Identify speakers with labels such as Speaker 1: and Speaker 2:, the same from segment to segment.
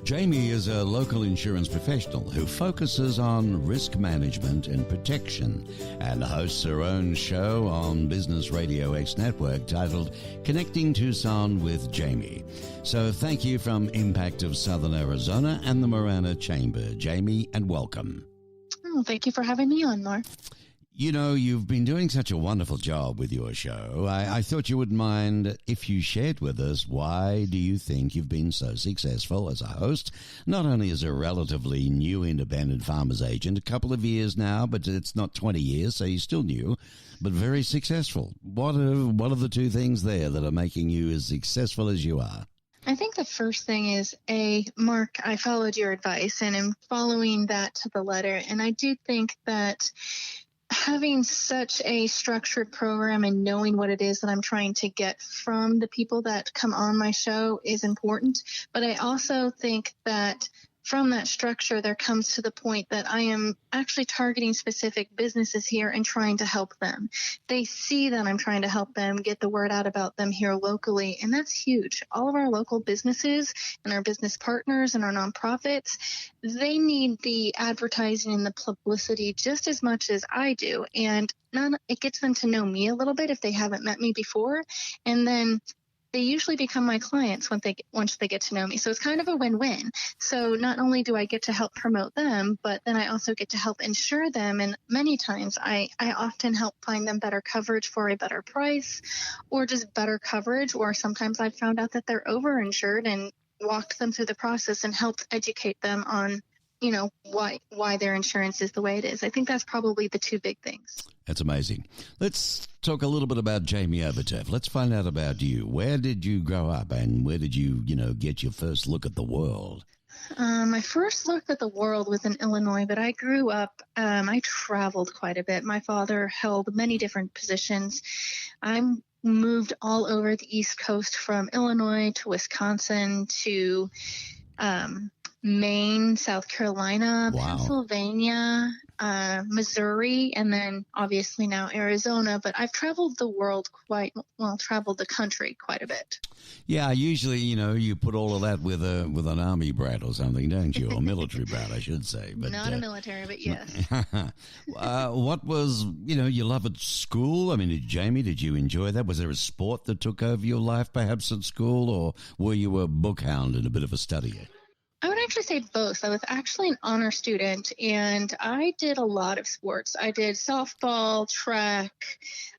Speaker 1: Jaime is a local insurance professional who focuses on risk management and protection and hosts her own show on Business Radio X Network titled Connecting Tucson with Jaime. So thank you from Impact of Southern Arizona and the Marana Chamber, Jaime, and welcome.
Speaker 2: Oh, thank you for having me on, Mark.
Speaker 1: You know, you've been doing such a wonderful job with your show. I thought you wouldn't mind if you shared with us why do you think you've been so successful as a host, not only as a relatively new independent farmers agent, a couple of years now, but it's not 20 years, so you're still new, but very successful. What are the two things there that are making you as successful as you are?
Speaker 2: I think the first thing is, Mark, I followed your advice and am following that to the letter. And I do think that having such a structured program and knowing what it is that I'm trying to get from the people that come on my show is important. But I also think that from that structure, there comes to the point that I am actually targeting specific businesses here and trying to help them. They see that I'm trying to help them get the word out about them here locally, and that's huge. All of our local businesses and our business partners and our nonprofits, they need the advertising and the publicity just as much as I do, and it gets them to know me a little bit if they haven't met me before, and then they usually become my clients once they get to know me. So it's kind of a win-win. So not only do I get to help promote them, but then I also get to help insure them. And many times I often help find them better coverage for a better price or just better coverage. Or sometimes I've found out that they're overinsured and walked them through the process and helped educate them on, you know, why their insurance is the way it is. I think that's probably the two big things.
Speaker 1: That's amazing. Let's talk a little bit about Jaime Overturf. Let's find out about you. Where did you grow up and where did you get your first look at the world?
Speaker 2: My first look at the world was in Illinois, but I grew up, I traveled quite a bit. My father held many different positions. I moved all over the East Coast from Illinois to Wisconsin to Maine, South Carolina,
Speaker 1: wow,
Speaker 2: Pennsylvania, Missouri, and then obviously now Arizona. But I've traveled the world traveled the country quite a bit.
Speaker 1: Yeah, usually, you put all of that with an army brat or something, don't you? Or military brat, I should say. But
Speaker 2: not a military, but yes.
Speaker 1: What was, your love at school? I mean, Jaime, did you enjoy that? Was there a sport that took over your life perhaps at school, or were you a book hound and a bit of a studier?
Speaker 2: I would actually say both. I was actually an honor student, and I did a lot of sports. I did softball, track,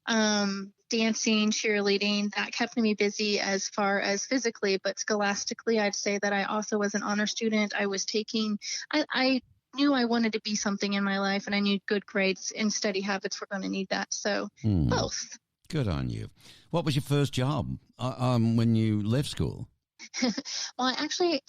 Speaker 2: dancing, cheerleading. That kept me busy as far as physically, but scholastically, I'd say that I also was an honor student. I knew I wanted to be something in my life, and I knew good grades and study habits were going to need that. So both.
Speaker 1: Good on you. What was your first job when you left school?
Speaker 2: Well, I actually,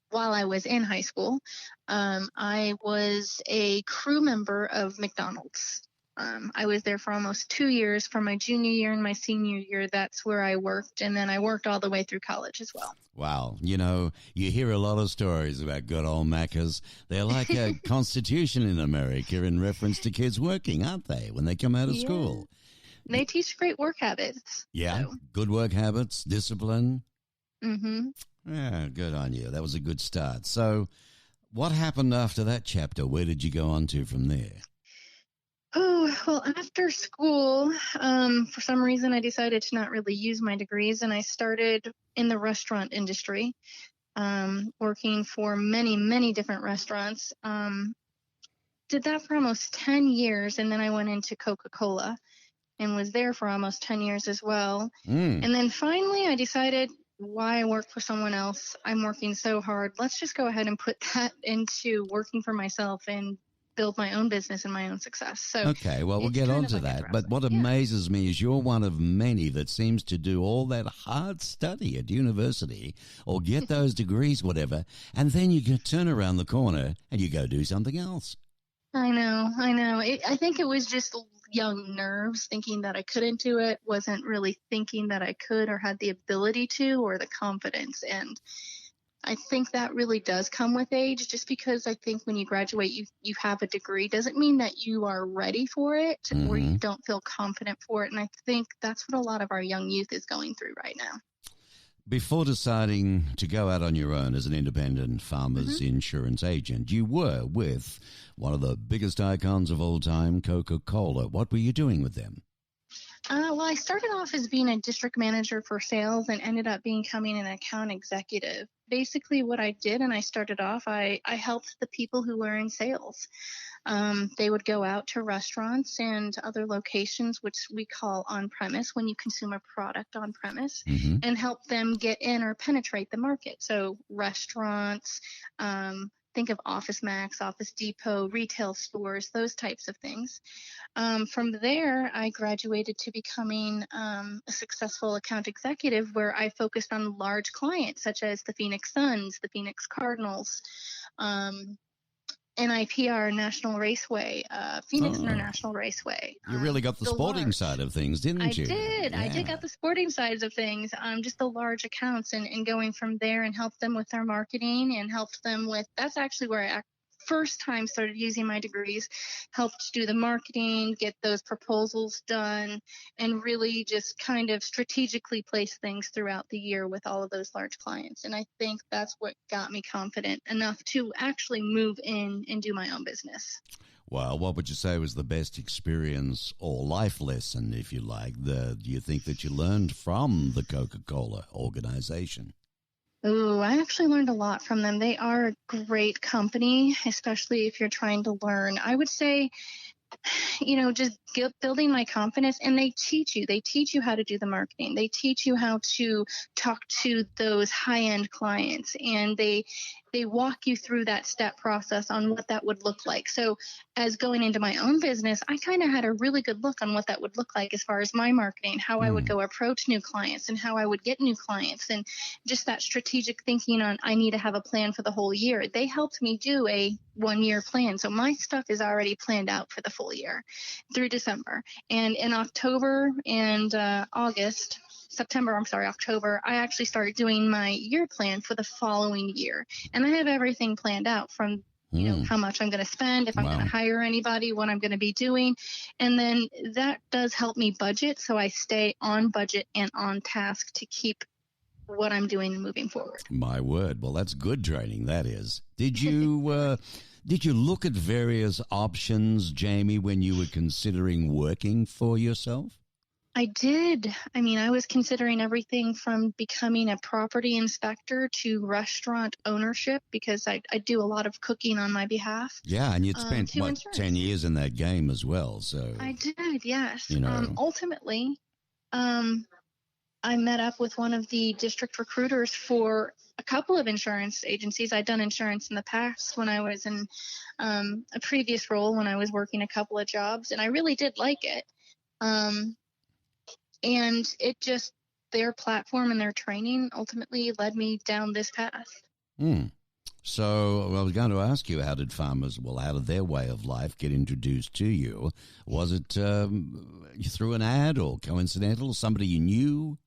Speaker 2: while I was in high school, I was a crew member of McDonald's. I was there for almost 2 years. For my junior year and my senior year, that's where I worked. And then I worked all the way through college as well.
Speaker 1: Wow. You hear a lot of stories about good old Maccas. They're like a constitution in America in reference to kids working, aren't they, when they come out of school?
Speaker 2: They teach great work habits.
Speaker 1: Yeah, so. Good work habits, discipline.
Speaker 2: Mm-hmm.
Speaker 1: Yeah, good on you. That was a good start. So what happened after that chapter? Where did you go on to from there?
Speaker 2: Oh, well, after school, for some reason, I decided to not really use my degrees, and I started in the restaurant industry, working for many, many different restaurants. Did that for almost 10 years, and then I went into Coca-Cola and was there for almost 10 years as well. And then finally, I decided, why work for someone else? I'm working so hard. Let's just go ahead and put that into working for myself and build my own business and my own success. So
Speaker 1: okay, well, we'll get on to that. But what amazes me is you're one of many that seems to do all that hard study at university or get those degrees, whatever, and then you can turn around the corner and you go do something else.
Speaker 2: I know. I think it was just young nerves thinking that I couldn't do it, wasn't really thinking that I could or had the ability to or the confidence. And I think that really does come with age, just because I think when you graduate, you have a degree doesn't mean that you are ready for it or you don't feel confident for it. And I think that's what a lot of our young youth is going through right now.
Speaker 1: Before deciding to go out on your own as an independent farmers insurance agent, you were with one of the biggest icons of all time, Coca-Cola. What were you doing with them?
Speaker 2: Well, I started off as being a district manager for sales and ended up becoming an account executive. Basically, what I did, and I started off, I helped the people who were in sales. They would go out to restaurants and other locations, which we call on-premise, when you consume a product on-premise, and help them get in or penetrate the market. So restaurants, think of Office Max, Office Depot, retail stores, those types of things. From there, I graduated to becoming a successful account executive where I focused on large clients such as the Phoenix Suns, the Phoenix Cardinals, NIPR National Raceway, Phoenix International Raceway.
Speaker 1: You really got the sporting side of things, didn't you?
Speaker 2: I did.
Speaker 1: Yeah.
Speaker 2: I did got the sporting sides of things, just the large accounts and going from there and helped them with their marketing and helped them with, that's actually where I first time started using my degrees, helped do the marketing, get those proposals done, and really just kind of strategically place things throughout the year with all of those large clients. And I think that's what got me confident enough to actually move in and do my own business.
Speaker 1: Well, what would you say was the best experience or life lesson, if you like, do you think that you learned from the Coca-Cola organization?
Speaker 2: Ooh, I actually learned a lot from them. They are a great company, especially if you're trying to learn. I would say, just building my confidence, and they teach you how to do the marketing. They teach you how to talk to those high-end clients, and they walk you through that step process on what that would look like. So as going into my own business, I kind of had a really good look on what that would look like as far as my marketing, how I would go approach new clients and how I would get new clients, and just that strategic thinking on I need to have a plan for the whole year. They helped me do a 1-year plan. So my stuff is already planned out for the full year through December. And in October and October, I actually started doing my year plan for the following year. And I have everything planned out from, how much I'm going to spend, if I'm going to hire anybody, what I'm going to be doing. And then that does help me budget. So I stay on budget and on task to keep what I'm doing moving forward.
Speaker 1: My word. Well, that's good training, that is. Did you look at various options, Jaime, when you were considering working for yourself?
Speaker 2: I did. I mean, I was considering everything from becoming a property inspector to restaurant ownership because I do a lot of cooking on my behalf.
Speaker 1: Yeah, and you'd spent, 10 years in that game as well. So
Speaker 2: I did, yes. Ultimately, I met up with one of the district recruiters for a couple of insurance agencies. I'd done insurance in the past when I was in a previous role when I was working a couple of jobs, and I really did like it. And it just, their platform and their training ultimately led me down this path.
Speaker 1: So I was going to ask you, how did their way of life get introduced to you? Was it through an ad or coincidental, somebody you knew?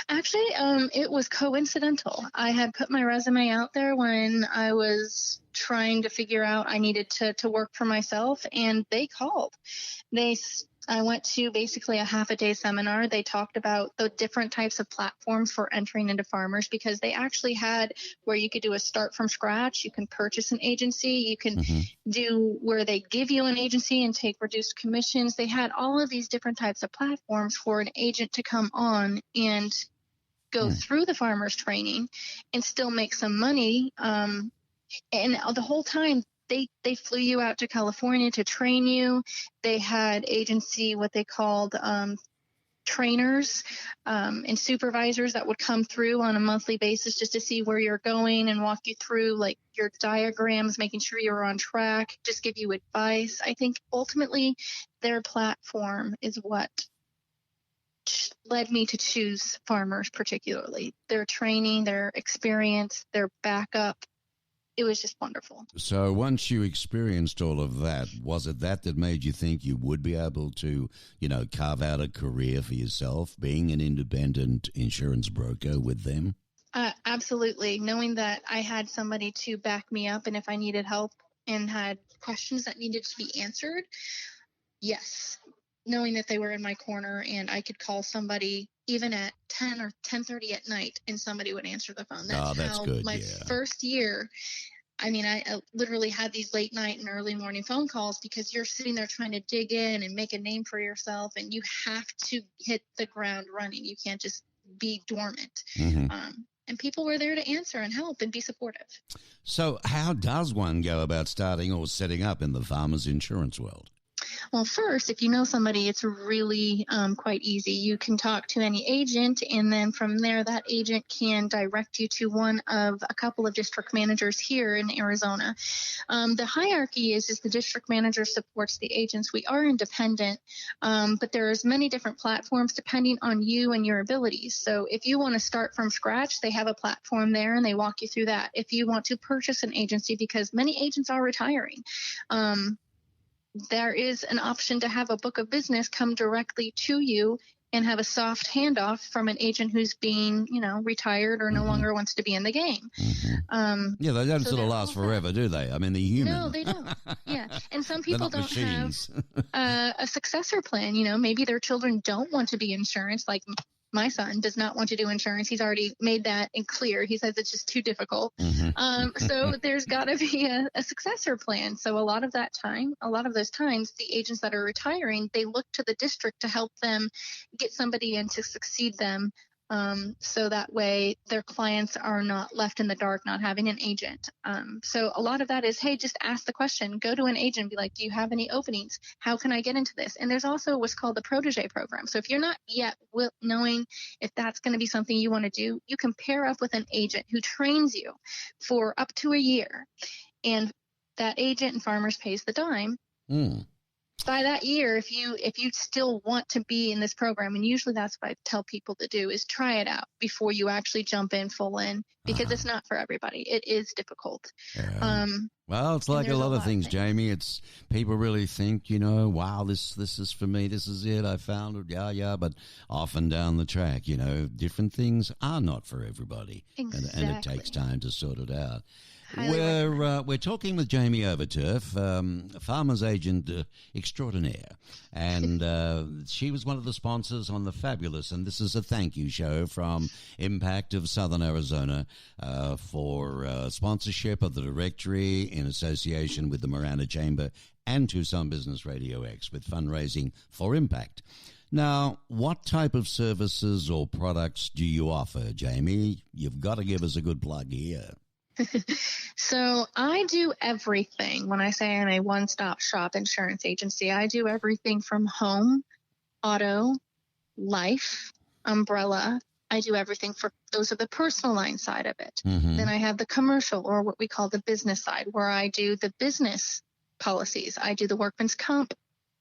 Speaker 2: Actually, it was coincidental. I had put my resume out there when I was trying to figure out I needed to work for myself, and they called. I went to basically a half-a-day seminar. They talked about the different types of platforms for entering into farmers because they actually had where you could do a start from scratch. You can purchase an agency. You can do where they give you an agency and take reduced commissions. They had all of these different types of platforms for an agent to come on and go through the farmers training and still make some money. And the whole time, they flew you out to California to train you. They had agency, what they called trainers and supervisors that would come through on a monthly basis just to see where you're going and walk you through like your diagrams, making sure you're on track, just give you advice. I think ultimately their platform is what led me to choose farmers, particularly their training, their experience, their backup. It was just wonderful.
Speaker 1: So once you experienced all of that, was it that made you think you would be able to, carve out a career for yourself, being an independent insurance broker with them?
Speaker 2: Absolutely. Knowing that I had somebody to back me up and if I needed help and had questions that needed to be answered, yes. knowing that they were in my corner and I could call somebody even at 10 or 10:30 at night and somebody would answer the phone. That's
Speaker 1: That's
Speaker 2: how
Speaker 1: good.
Speaker 2: my
Speaker 1: Yeah.
Speaker 2: first year, I mean, I literally had these late night and early morning phone calls because you're sitting there trying to dig in and make a name for yourself, and you have to hit the ground running. You can't just be dormant. And people were there to answer and help and be supportive.
Speaker 1: So how does one go about starting or setting up in the farmers insurance world?
Speaker 2: Well, first, if you know somebody, it's really quite easy. You can talk to any agent, and then from there, that agent can direct you to one of a couple of district managers here in Arizona. The hierarchy is the district manager supports the agents. We are independent, but there's many different platforms depending on you and your abilities. So if you want to start from scratch, they have a platform there, and they walk you through that. If you want to purchase an agency, because many agents are retiring, there is an option to have a book of business come directly to you and have a soft handoff from an agent who's being, retired or no longer wants to be in the game.
Speaker 1: Yeah, they don't sort of last forever, do they? I mean, they're human.
Speaker 2: No, they don't. Yeah. And some people don't
Speaker 1: machines.
Speaker 2: have a successor plan. Maybe their children don't want to be insurance, like my son does not want to do insurance. He's already made that clear. He says it's just too difficult. So there's got to be a successor plan. So a lot of those times, the agents that are retiring, they look to the district to help them get somebody in to succeed them. So that way their clients are not left in the dark, not having an agent. So a lot of that is, hey, just ask the question, go to an agent, be like, do you have any openings? How can I get into this? And there's also what's called the protege program. So if you're not yet knowing if that's going to be something you want to do, you can pair up with an agent who trains you for up to a year. And that agent and Farmers pays the dime. By that year, if you still want to be in this program, and usually that's what I tell people to do, is try it out before you actually jump in full in, because it's not for everybody. It is difficult.
Speaker 1: Yeah. Well, it's like a lot of things, Jamie. It's people really think, wow, this is for me. This is it. I found it. Yeah. But often down the track, different things are not for everybody.
Speaker 2: Exactly.
Speaker 1: And it takes time to sort it out. We're talking with Jaime Overturf, farmers agent extraordinaire, and she was one of the sponsors on the fabulous, and this is a thank you show from Impact of Southern Arizona for sponsorship of the directory in association with the Marana Chamber and Tucson Business Radio X with fundraising for Impact. Now, what type of services or products do you offer, Jamie? You've got to give us a good plug here.
Speaker 2: So I do everything. When I say I'm a one-stop shop insurance agency, I do everything from home, auto, life, umbrella. I do everything for those are the personal line side of it. Then I have the commercial, or what we call the business side, where I do the business policies. I do the workman's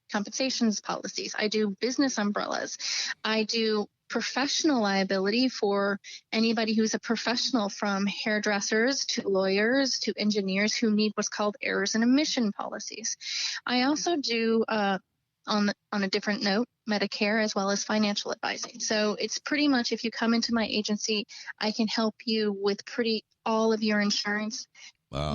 Speaker 2: compensations policies. I do business umbrellas. I do professional liability for anybody who's a professional, from hairdressers to lawyers to engineers who need what's called errors and omission policies. I also do, on a different note, Medicare as well as financial advising. So it's pretty much, if you come into my agency, I can help you with all of your insurance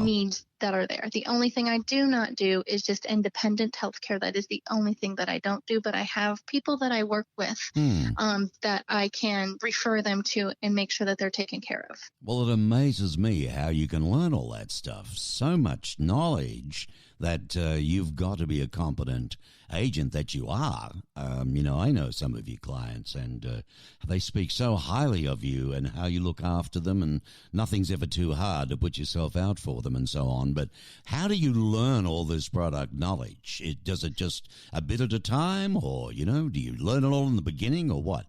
Speaker 2: needs that are there. The only thing I do not do is just independent healthcare. That is the only thing that I don't do, but I have people that I work with that I can refer them to and make sure that they're taken care of. Well,
Speaker 1: it amazes me how you can learn all that stuff. So much knowledge that you've got to be a competent agent that you are. I know some of your clients, and they speak so highly of you and how you look after them, and nothing's ever too hard to put yourself out for them and so on. But how do you learn all this product knowledge? Does it just a bit at a time, or, do you learn it all in the beginning, or what?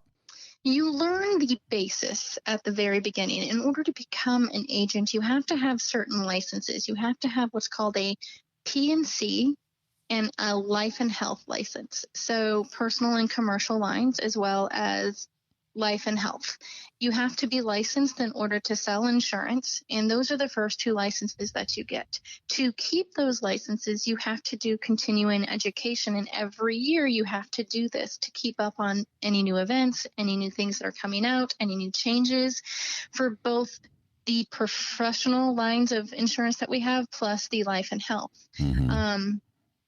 Speaker 2: You learn the basis at the very beginning. In order to become an agent, you have to have certain licenses. You have to have what's called a P&C and a life and health license. So personal and commercial lines, as well as life and health. You have to be licensed in order to sell insurance, and those are the first two licenses that you get. To keep those licenses, you have to do continuing education, and every year you have to do this to keep up on any new events, any new things that are coming out, any new changes for both the professional lines of insurance that we have, plus the life and health.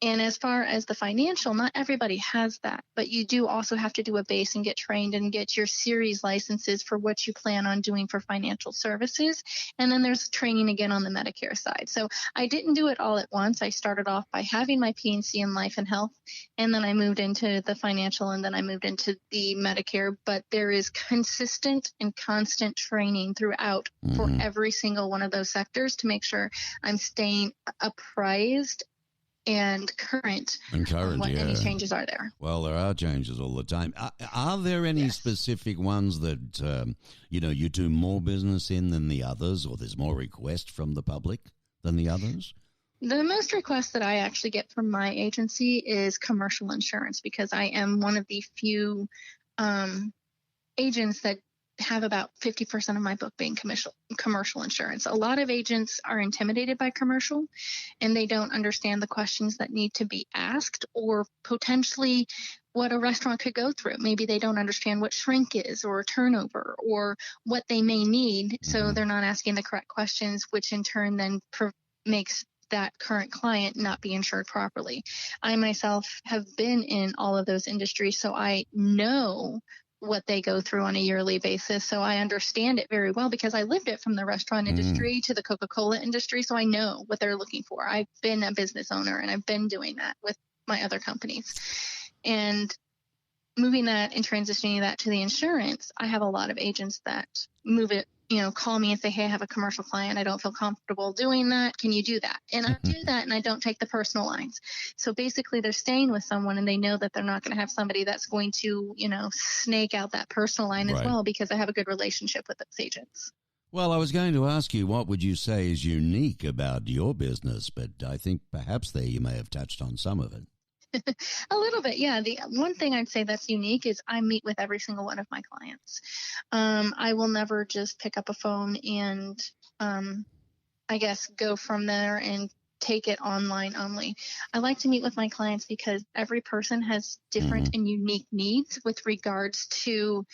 Speaker 2: And as far as the financial, not everybody has that, but you do also have to do a base and get trained and get your series licenses for what you plan on doing for financial services. And then there's training again on the Medicare side. So I didn't do it all at once. I started off by having my P&C in life and health, and then I moved into the financial, and then I moved into the Medicare. But there is consistent and constant training throughout for every single one of those sectors to make sure I'm staying apprised and current what any changes are there.
Speaker 1: Well, there are changes all the time. Are there any specific ones that, you do more business in than the others, or there's more request from the public than the others?
Speaker 2: The most requests that I actually get from my agency is commercial insurance, because I am one of the few agents that have about 50% of my book being commercial insurance. A lot of agents are intimidated by commercial, and they don't understand the questions that need to be asked, or potentially what a restaurant could go through. Maybe they don't understand what shrink is, or turnover, or what they may need. So they're not asking the correct questions, which in turn then makes that current client not be insured properly. I myself have been in all of those industries, so I know what they go through on a yearly basis. So I understand it very well, because I lived it from the restaurant industry to the Coca-Cola industry. So I know what they're looking for. I've been a business owner, and I've been doing that with my other companies. And moving that and transitioning that to the insurance, I have a lot of agents that move it, call me and say, hey, I have a commercial client. I don't feel comfortable doing that. Can you do that? And I do that, and I don't take the personal lines. So basically they're staying with someone, and they know that they're not going to have somebody that's going to, snake out that personal line as well, because I have a good relationship with those agents.
Speaker 1: Well, I was going to ask you, what would you say is unique about your business? But I think perhaps there you may have touched on some of it.
Speaker 2: A little bit, yeah. The one thing I'd say that's unique is I meet with every single one of my clients. I will never just pick up a phone and, go from there and take it online only. I like to meet with my clients because every person has different and unique needs with regards to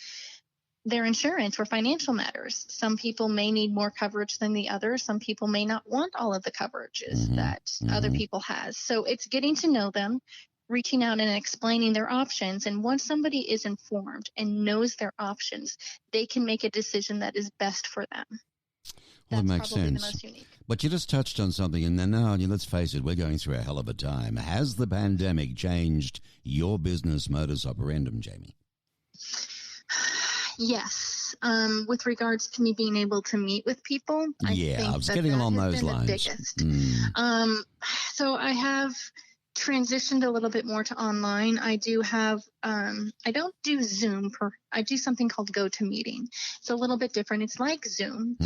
Speaker 2: their insurance or financial matters. Some people may need more coverage than the others. Some people may not want all of the coverages that other people has. So it's getting to know them, reaching out and explaining their options. And once somebody is informed and knows their options, they can make a decision that is best for them.
Speaker 1: Well,
Speaker 2: That's
Speaker 1: it makes
Speaker 2: probably
Speaker 1: sense.
Speaker 2: the most unique.
Speaker 1: But you just touched on something, and then now, let's face it, we're going through a hell of a time. Has the pandemic changed your business modus operandum, Jamie?
Speaker 2: Yes. With regards to me being able to meet with people, I think
Speaker 1: I was getting along those lines.
Speaker 2: The biggest. So I have transitioned a little bit more to online. I do have, I don't do Zoom. I do something called GoToMeeting. It's a little bit different. It's like Zoom,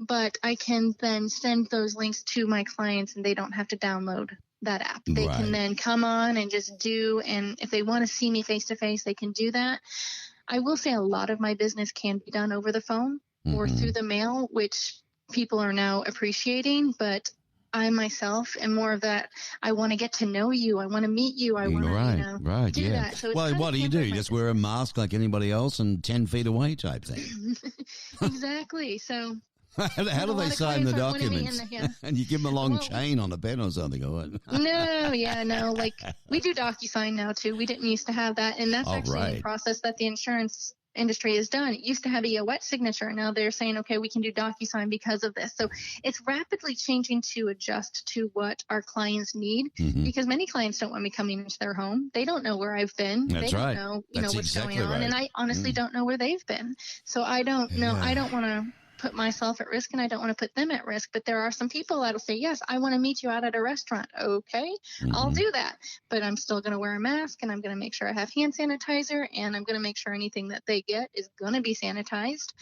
Speaker 2: but I can then send those links to my clients, and they don't have to download that app. They can then come on and just do, and if they want to see me face to face, they can do that. I will say a lot of my business can be done over the phone or through the mail, which people are now appreciating, but I myself am more of that. I want to get to know you. I want to meet you. I want to do that. So
Speaker 1: well, what do you do? You just wear a mask like anybody else and 10 feet away type thing.
Speaker 2: Exactly. So
Speaker 1: how do they sign the documents? And you give them a long chain on a pen or something, or what?
Speaker 2: No. Like, we do DocuSign now too. We didn't used to have that, and that's actually a process that the insurance industry has done. It used to have a wet signature, and now they're saying, okay, we can do DocuSign because of this. So it's rapidly changing to adjust to what our clients need, because many clients don't want me coming into their home. They don't know where I've been.
Speaker 1: That's
Speaker 2: they don't know, what's
Speaker 1: exactly
Speaker 2: going on, and I honestly don't know where they've been. So I don't know. I don't want to put myself at risk, and I don't want to put them at risk. But there are some people that'll say, yes, I want to meet you out at a restaurant. Okay, I'll do that. But I'm still going to wear a mask, and I'm going to make sure I have hand sanitizer, and I'm going to make sure anything that they get is going to be sanitized.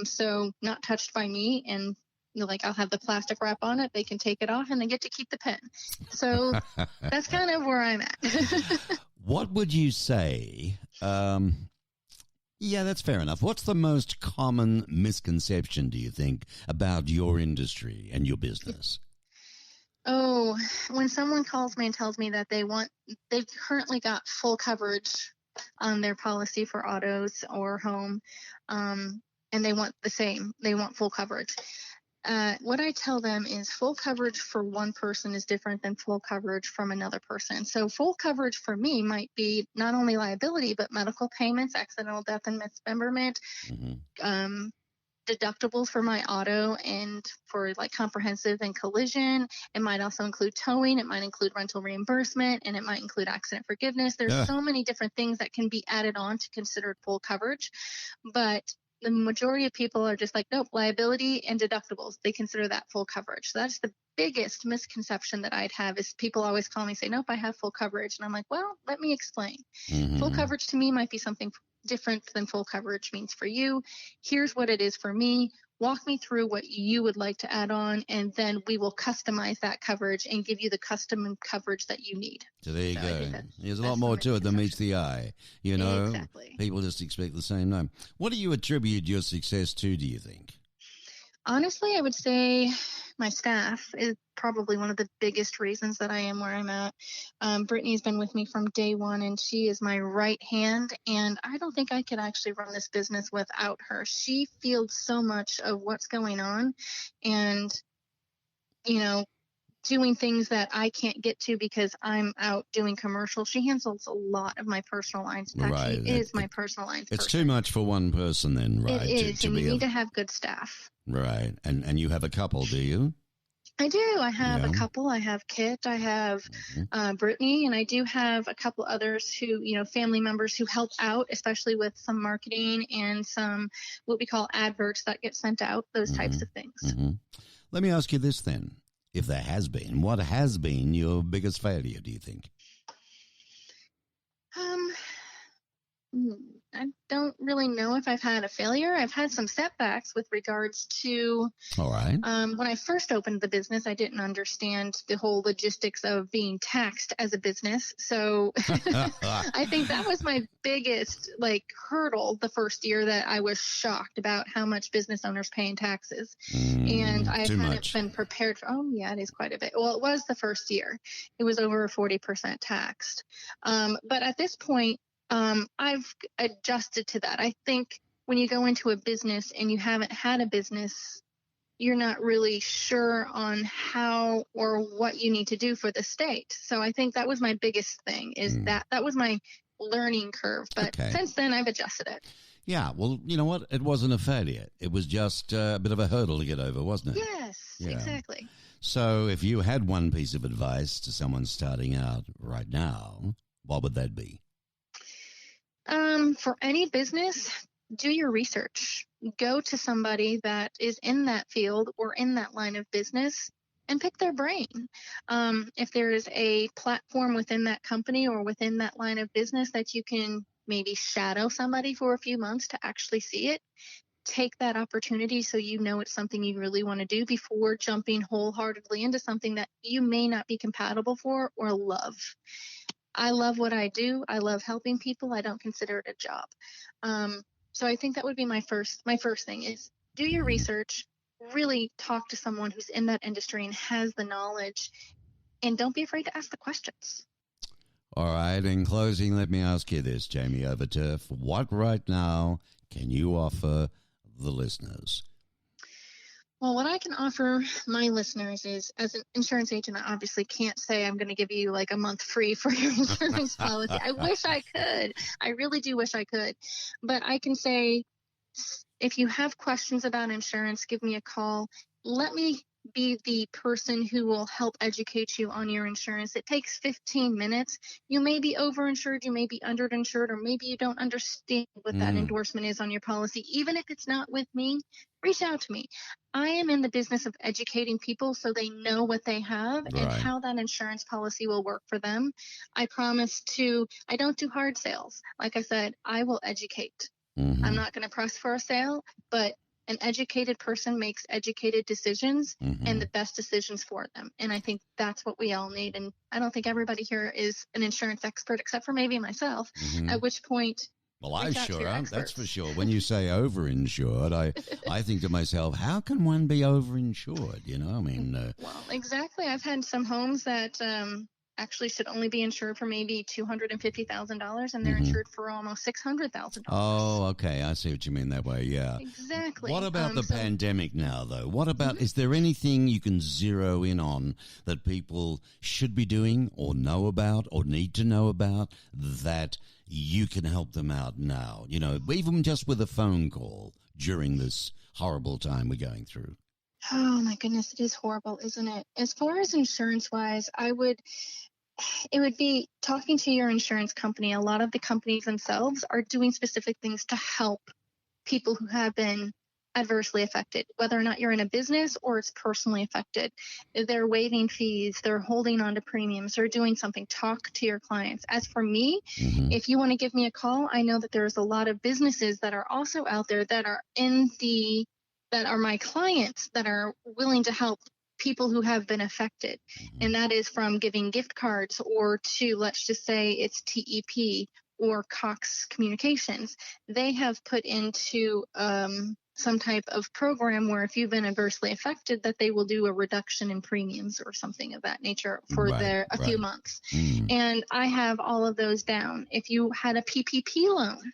Speaker 2: So not touched by me, and I'll have the plastic wrap on it. They can take it off, and they get to keep the pen. So that's kind of where I'm at.
Speaker 1: What would you say? Yeah, that's fair enough. What's the most common misconception, do you think, about your industry and your business?
Speaker 2: Oh, when someone calls me and tells me that they've currently got full coverage on their policy for autos or home, and they want the same, they want full coverage. what I tell them is full coverage for one person is different than full coverage from another person. So full coverage for me might be not only liability, but medical payments, accidental death and dismemberment, deductibles for my auto and for like comprehensive and collision. It might also include towing. It might include rental reimbursement, and it might include accident forgiveness. There's so many different things that can be added on to consider full coverage. But the majority of people are just like, nope, liability and deductibles. They consider that full coverage. So that's the biggest misconception that I'd have is people always call me and say, nope, I have full coverage. And I'm like, well, let me explain. Full coverage to me might be something different than full coverage means for you. Here's what it is for me. Walk me through what you would like to add on, and then we will customize that coverage and give you the custom coverage that you need.
Speaker 1: So there you go. There's a lot more to it than meets the eye. You know,
Speaker 2: exactly.
Speaker 1: People just expect the same name. What do you attribute your success to, do you think?
Speaker 2: Honestly, I would say my staff is probably one of the biggest reasons that I am where I'm at. Brittany's been with me from day one, and she is my right hand, and I don't think I could actually run this business without her. She fields so much of what's going on and, you know, doing things that I can't get to because I'm out doing commercials. She handles a lot of my personal lines. In fact, she is my personal lines person.
Speaker 1: It's too much for one person then, right?
Speaker 2: It is, and you need to have good staff.
Speaker 1: Right. And you have a couple, do you?
Speaker 2: I do. I have a couple. I have Kit. I have Brittany, and I do have a couple others who, you know, family members who help out, especially with some marketing and some what we call adverts that get sent out, those types of things.
Speaker 1: Let me ask you this then. If there has been, what has been your biggest failure, do you think?
Speaker 2: I don't really know if I've had a failure. I've had some setbacks with regards to,
Speaker 1: all right.
Speaker 2: When I first opened the business, I didn't understand the whole logistics of being taxed as a business. So I think that was my biggest hurdle the first year, that I was shocked about how much business owners pay in taxes. And I hadn't been prepared for, it is quite a bit. Well, it was the first year. It was over 40% taxed. But at this point, I've adjusted to that. I think when you go into a business and you haven't had a business, you're not really sure on how or what you need to do for the state. So I think that was my biggest thing, is that was my learning curve. But since then, I've adjusted it.
Speaker 1: Yeah, well, you know what? It wasn't a failure. It was just a bit of a hurdle to get over, wasn't it?
Speaker 2: Yes, exactly.
Speaker 1: So if you had one piece of advice to someone starting out right now, what would that be?
Speaker 2: For any business, do your research. Go to somebody that is in that field or in that line of business and pick their brain. If there is a platform within that company or within that line of business that you can maybe shadow somebody for a few months to actually see it, take that opportunity so you know it's something you really want to do before jumping wholeheartedly into something that you may not be compatible for or love. I love what I do. I love helping people. I don't consider it a job. So I think that would be my first thing is do your research, really talk to someone who's in that industry and has the knowledge, and don't be afraid to ask the questions.
Speaker 1: All right. In closing, let me ask you this, Jaime Overturf. What right now can you offer the listeners?
Speaker 2: Well, what I can offer my listeners is, as an insurance agent, I obviously can't say I'm going to give you a month free for your insurance policy. I wish I could. I really do wish I could. But I can say, if you have questions about insurance, give me a call. Let me be the person who will help educate you on your insurance. It takes 15 minutes. You may be overinsured, you may be underinsured, or maybe you don't understand what that endorsement is on your policy. Even if it's not with me, reach out to me. I am in the business of educating people so they know what they have and how that insurance policy will work for them. I don't do hard sales. Like I said, I will educate. I'm not going to press for a sale, but an educated person makes educated decisions and the best decisions for them. And I think that's what we all need. And I don't think everybody here is an insurance expert except for maybe myself, at which point...
Speaker 1: Well, I sure am. That's for sure. When you say overinsured, I think to myself, how can one be overinsured? You know, I mean...
Speaker 2: Well, exactly. I've had some homes that actually should only be insured for maybe $250,000, and they're insured for almost $600,000.
Speaker 1: Oh, okay. I see what you mean that way. Yeah.
Speaker 2: Exactly.
Speaker 1: What about the pandemic now, though? What about, is there anything you can zero in on that people should be doing or know about or need to know about that you can help them out now? You know, even just with a phone call during this horrible time we're going through.
Speaker 2: Oh my goodness, it is horrible, isn't it? As far as insurance-wise, it would be talking to your insurance company. A lot of the companies themselves are doing specific things to help people who have been adversely affected, whether or not you're in a business or it's personally affected. They're waiving fees, they're holding on to premiums, they're doing something. Talk to your clients. As for me, if you want to give me a call, I know that there's a lot of businesses that are also out there that are that are my clients that are willing to help people who have been affected. And that is from giving gift cards or to, let's just say it's TEP or Cox Communications. They have put into some type of program where if you've been adversely affected, that they will do a reduction in premiums or something of that nature for a few months. And I have all of those down. If you had a PPP loan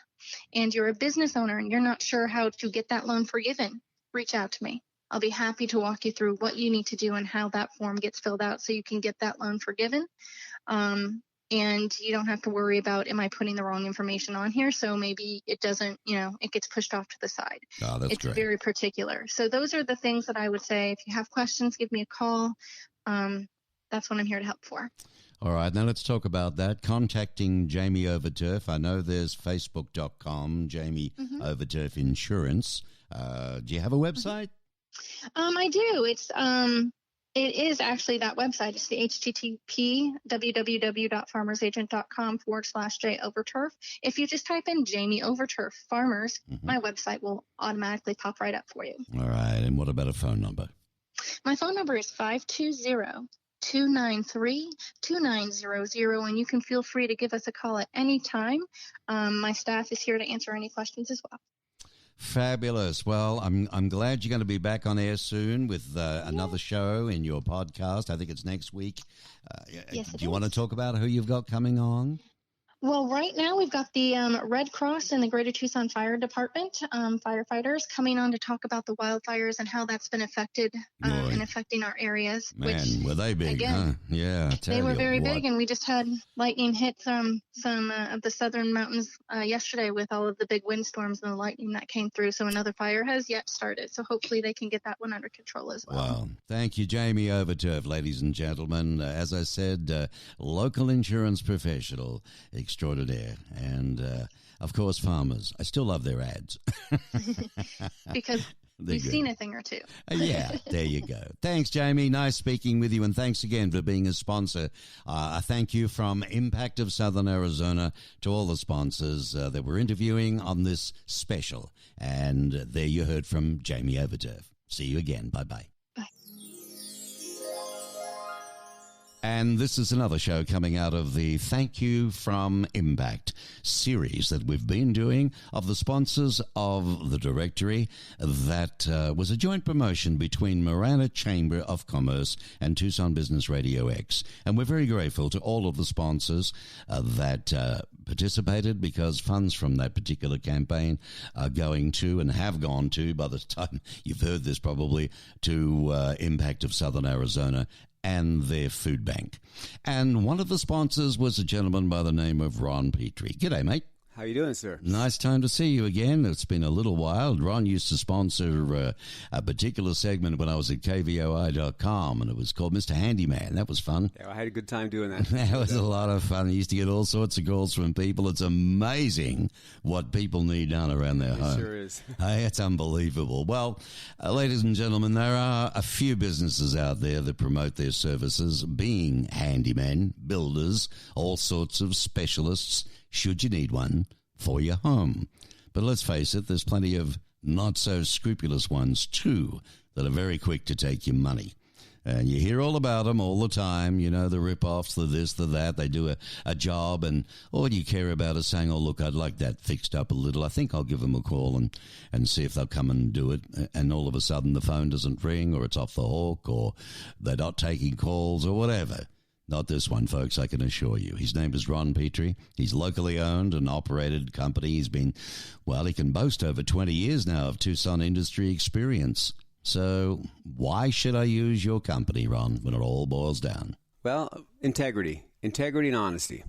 Speaker 2: and you're a business owner and you're not sure how to get that loan forgiven, reach out to me. I'll be happy to walk you through what you need to do and how that form gets filled out so you can get that loan forgiven. And you don't have to worry about, am I putting the wrong information on here? So maybe it doesn't, it gets pushed off to the side.
Speaker 1: Oh, that's great.
Speaker 2: It's very particular. So those are the things that I would say. If you have questions, give me a call. That's what I'm here to help for.
Speaker 1: All right, now let's talk about that. Contacting Jaime Overturf. I know there's facebook.com, Jaime Overturf Insurance. Do you have a website?
Speaker 2: I do. It is actually that website. It's the http www.farmersagent.com/J Overturf. If you just type in Jaime Overturf Farmers, my website will automatically pop right up for you.
Speaker 1: All right. And what about a phone number?
Speaker 2: My phone number is 520-293-2900, and you can feel free to give us a call at any time. My staff is here to answer any questions as well.
Speaker 1: Fabulous. Well, I'm glad you're going to be back on air soon with another show in your podcast. I think it's next week.
Speaker 2: Yes,
Speaker 1: do you want to talk about who you've got coming on?
Speaker 2: Well, right now we've got the Red Cross and the Greater Tucson Fire Department firefighters coming on to talk about the wildfires and how that's been affected and affecting our areas.
Speaker 1: Man, were they big,
Speaker 2: again,
Speaker 1: huh? Yeah,
Speaker 2: they were very big, and we just had lightning hit some of the southern mountains yesterday with all of the big windstorms and the lightning that came through. So another fire has yet started. So hopefully they can get that one under control as well.
Speaker 1: Wow. Thank you, Jaime Overturf, ladies and gentlemen. As I said, local insurance professional extraordinaire, and of course farmers. I still love their ads
Speaker 2: because we've seen a thing or two.
Speaker 1: Yeah, there you go. Thanks, Jaime. Nice speaking with you, and thanks again for being a sponsor. I thank you from Impact of Southern Arizona to all the sponsors that we're interviewing on this special. And there you heard from Jaime Overturf. See you again. Bye-bye. And this is another show coming out of the Thank You from Impact series that we've been doing of the sponsors of the directory. That was a joint promotion between Marana Chamber of Commerce and Tucson Business Radio X. And we're very grateful to all of the sponsors that participated, because funds from that particular campaign are going to and have gone to, by the time you've heard this probably, to Impact of Southern Arizona and their food bank. And one of the sponsors was a gentleman by the name of Ron Petrie. G'day, mate.
Speaker 3: How you doing, sir?
Speaker 1: Nice time to see you again. It's been a little while. Ron used to sponsor a particular segment when I was at kvoi.com, and it was called Mr. Handyman. That was fun.
Speaker 3: Yeah, I had a good time doing that.
Speaker 1: That was a lot of fun. I used to get all sorts of calls from people. It's amazing what people need done around their home.
Speaker 3: It sure is.
Speaker 1: Hey, it's unbelievable. Well, ladies and gentlemen, there are a few businesses out there that promote their services, being handymen, builders, all sorts of specialists, should you need one for your home. But let's face it, there's plenty of not-so-scrupulous ones, too, that are very quick to take your money. And you hear all about them all the time, you know, the rip-offs, the this, the that. They do a job, and all you care about is saying, oh, look, I'd like that fixed up a little. I think I'll give them a call and see if they'll come and do it. And all of a sudden the phone doesn't ring, or it's off the hook, or they're not taking calls, or whatever. Not this one, folks, I can assure you. His name is Ron Petrie. He's locally owned and operated company. He can boast over 20 years now of Tucson industry experience. So why should I use your company, Ron, when it all boils down?
Speaker 3: Well, integrity and honesty,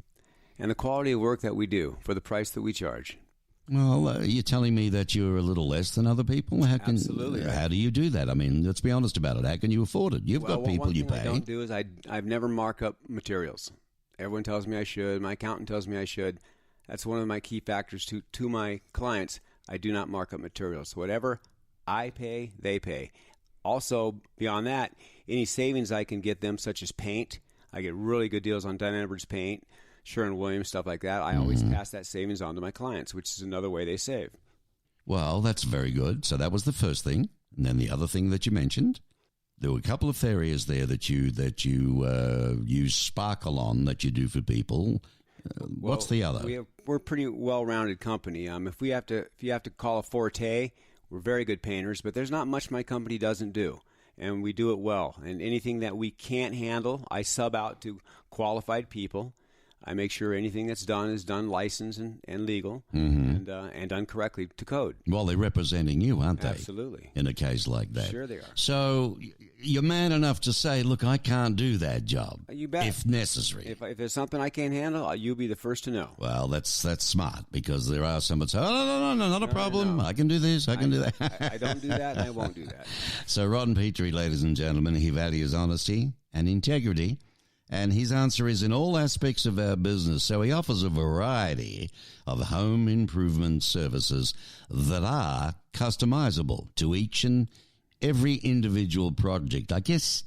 Speaker 3: and the quality of work that we do for the price that we charge.
Speaker 1: Well, you're telling me that you're a little less than other people?
Speaker 3: Absolutely.
Speaker 1: How do you do that? I mean, let's be honest about it. How can you afford it? You've got people you pay.
Speaker 3: One thing I don't do is I've never mark up materials. Everyone tells me I should. My accountant tells me I should. That's one of my key factors to my clients. I do not mark up materials. Whatever I pay, they pay. Also, beyond that, any savings I can get them, such as paint. I get really good deals on Dunn Edwards paint, Sherwin-Williams, stuff like that. I always pass that savings on to my clients, which is another way they save.
Speaker 1: Well, that's very good. So that was the first thing. And then the other thing that you mentioned, there were a couple of areas there that you use sparkle on that you do for people. What's the other?
Speaker 3: We're a pretty well-rounded company. If you have to call a forte, we're very good painters, but there's not much my company doesn't do. And we do it well. And anything that we can't handle, I sub out to qualified people. I make sure anything that's done is done licensed and legal and done correctly to code.
Speaker 1: Well, they're representing you, aren't they?
Speaker 3: Absolutely.
Speaker 1: In a case like that.
Speaker 3: Sure they are.
Speaker 1: So you're man enough to say, look, I can't do that job.
Speaker 3: You bet.
Speaker 1: If necessary.
Speaker 3: If there's something I can't handle, you'll be the first to know.
Speaker 1: Well, that's smart, because there are some that say, oh, no, not a problem. No. I can do this, I can do that.
Speaker 3: I don't do that, and I won't do that.
Speaker 1: So Ron Petrie, ladies and gentlemen, he values honesty and integrity. And his answer is in all aspects of our business. So he offers a variety of home improvement services that are customizable to each and every individual project. I guess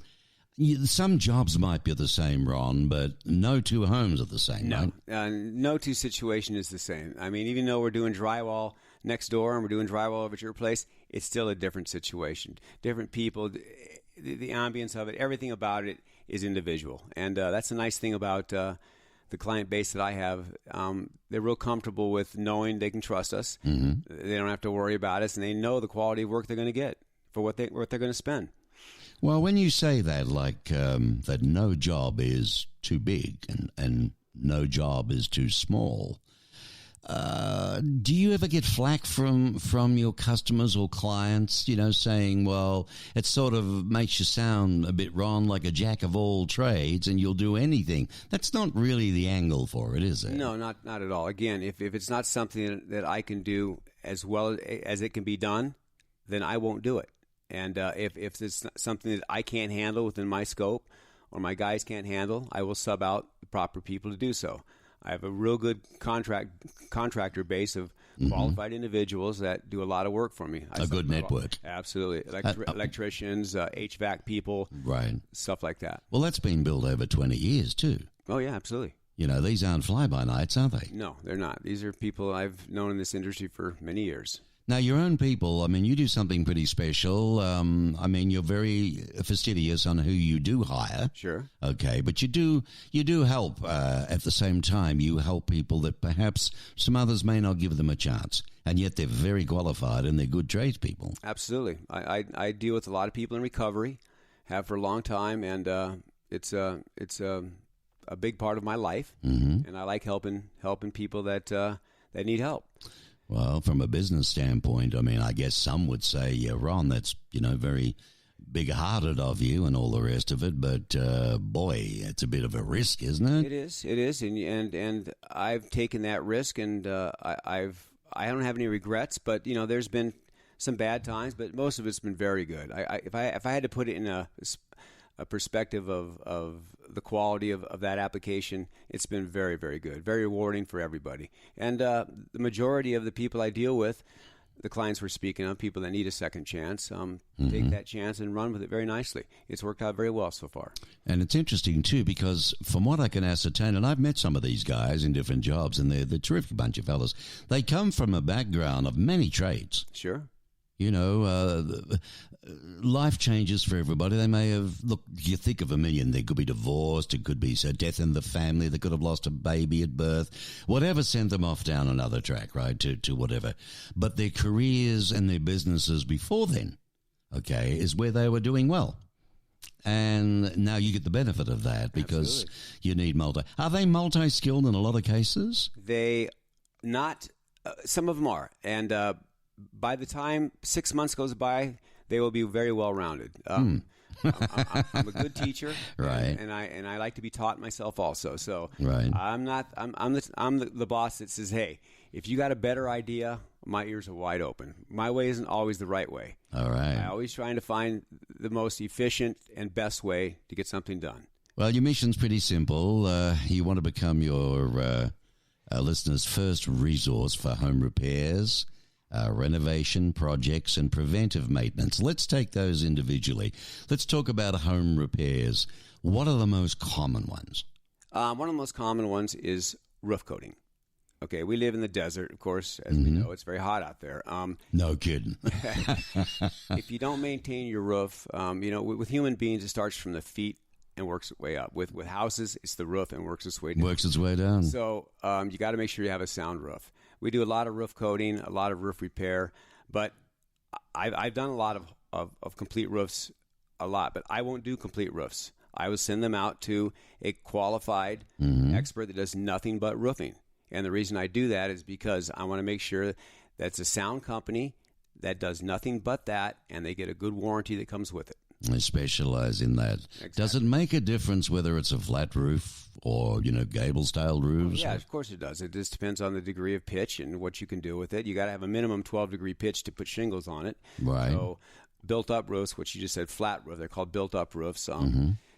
Speaker 1: some jobs might be the same, Ron, but no two homes are the same,
Speaker 3: no.
Speaker 1: right?
Speaker 3: No two situation is the same. I mean, even though we're doing drywall next door and we're doing drywall over at your place, it's still a different situation. Different people, the ambience of it, everything about it is individual. And that's the nice thing about the client base that I have. They're real comfortable with knowing they can trust us. Mm-hmm. They don't have to worry about us, and they know the quality of work they're going to get for what they're going to spend.
Speaker 1: Well, when you say that, like that no job is too big and no job is too small, do you ever get flack from your customers or clients, saying, well, it sort of makes you sound a bit, Ron, like a jack of all trades and you'll do anything? That's not really the angle for it, is it?
Speaker 3: No, not at all. Again, if it's not something that I can do as well as it can be done, then I won't do it. And if it's something that I can't handle within my scope or my guys can't handle, I will sub out the proper people to do so. I have a real good contractor base of qualified individuals that do a lot of work for me.
Speaker 1: A good network.
Speaker 3: Absolutely. Electricians, HVAC people,
Speaker 1: right,
Speaker 3: stuff like that.
Speaker 1: Well, that's been built over 20 years too.
Speaker 3: Oh, yeah, absolutely.
Speaker 1: These aren't fly-by-nights, are they?
Speaker 3: No, they're not. These are people I've known in this industry for many years.
Speaker 1: Now, your own people, I mean, you do something pretty special. I mean, you're very fastidious on who you do hire.
Speaker 3: Sure.
Speaker 1: Okay, but you do help at the same time. You help people that perhaps some others may not give them a chance, and yet they're very qualified and they're good tradespeople.
Speaker 3: Absolutely. I deal with a lot of people in recovery, have for a long time, and it's a big part of my life, and I like helping people that need help.
Speaker 1: Well, from a business standpoint, I mean, I guess some would say, yeah, Ron, that's, very big-hearted of you and all the rest of it, but, boy, it's a bit of a risk, isn't it?
Speaker 3: It is, and I've taken that risk, and I don't have any regrets, but, there's been some bad times, but most of it's been very good. If I had to put it in a perspective of the quality of that application, it's been very, very good, very rewarding for everybody. And the majority of the people I deal with, the clients we're speaking of, people that need a second chance, take that chance and run with it very nicely. It's worked out very well so far. And
Speaker 1: it's interesting, too, because from what I can ascertain, and I've met some of these guys in different jobs, and they're a terrific bunch of fellas, they come from a background of many trades.
Speaker 3: Sure.
Speaker 1: Life changes for everybody. They may have, look, you think of a million. They could be divorced. It could be a death in the family. They could have lost a baby at birth. Whatever sent them off down another track, right, to whatever. But their careers and their businesses before then, okay, is where they were doing well. And now you get the benefit of that because
Speaker 3: Absolutely.
Speaker 1: you need multi. Are they multi-skilled in a lot of cases?
Speaker 3: They not. Some of them are, and by the time 6 months goes by, they will be very well rounded. I'm a good teacher,
Speaker 1: right?
Speaker 3: And I like to be taught myself also. So
Speaker 1: right.
Speaker 3: I'm the boss that says, hey, if you got a better idea, my ears are wide open. My way isn't always the right way.
Speaker 1: All right.
Speaker 3: I'm always trying to find the most efficient and best way to get something done.
Speaker 1: Well, your mission's pretty simple. You want to become your listeners' first resource for home repairs, renovation projects, and preventive maintenance. Let's take those individually. Let's talk about home repairs. What are the most common ones?
Speaker 3: One of the most common ones is roof coating. Okay, we live in the desert, of course, as we know. It's very hot out there.
Speaker 1: No kidding.
Speaker 3: If you don't maintain your roof, with human beings, it starts from the feet and works its way up. With houses, it's the roof and works its way down.
Speaker 1: Works its way down.
Speaker 3: So you got to make sure you have a sound roof. We do a lot of roof coating, a lot of roof repair, but I've done a lot of complete roofs, a lot, but I won't do complete roofs. I will send them out to a qualified expert that does nothing but roofing. And the reason I do that is because I want to make sure that it's a sound company that does nothing but that, and they get a good warranty that comes with it.
Speaker 1: They specialize in that.
Speaker 3: Exactly.
Speaker 1: Does it make a difference whether it's a flat roof or, gable-style roofs?
Speaker 3: Yeah, of course it does. It just depends on the degree of pitch and what you can do with it. You got to have a minimum 12-degree pitch to put shingles on it.
Speaker 1: Right.
Speaker 3: So built-up roofs, which you just said flat roof, they're called built-up roofs.